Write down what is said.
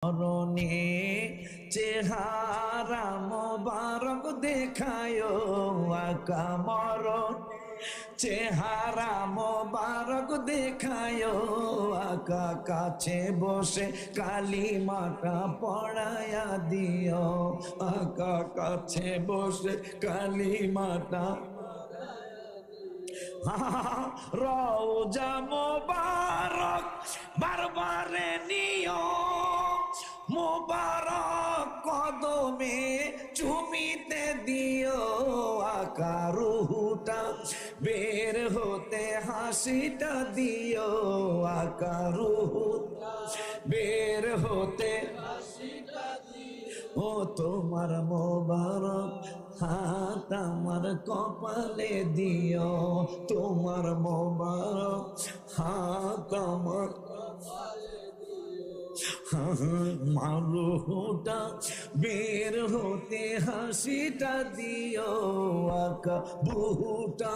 মরণে চেহারা মোবারক দেখায়ো আকা মরণ চেহারা মোবারক দেখায়ো আকা কাছে বসে কালিমাটা পড়ায়া দিও আকা কাছে বসে কালিমাটা রওজা মোবারক বারবারে নিও মোবারক কদমে চুমিতে দিও আকা রুহুটা বের হতে হাসিটা দিও আকা রুহুটা বের হতে হাসিটা দিও ও তোমার মোবারক হাত আমার কপালে দিও তোমার মোবারক হাত আমার কপালে মারুটা বের হতে হাসিটা দিও আকা বুহুটা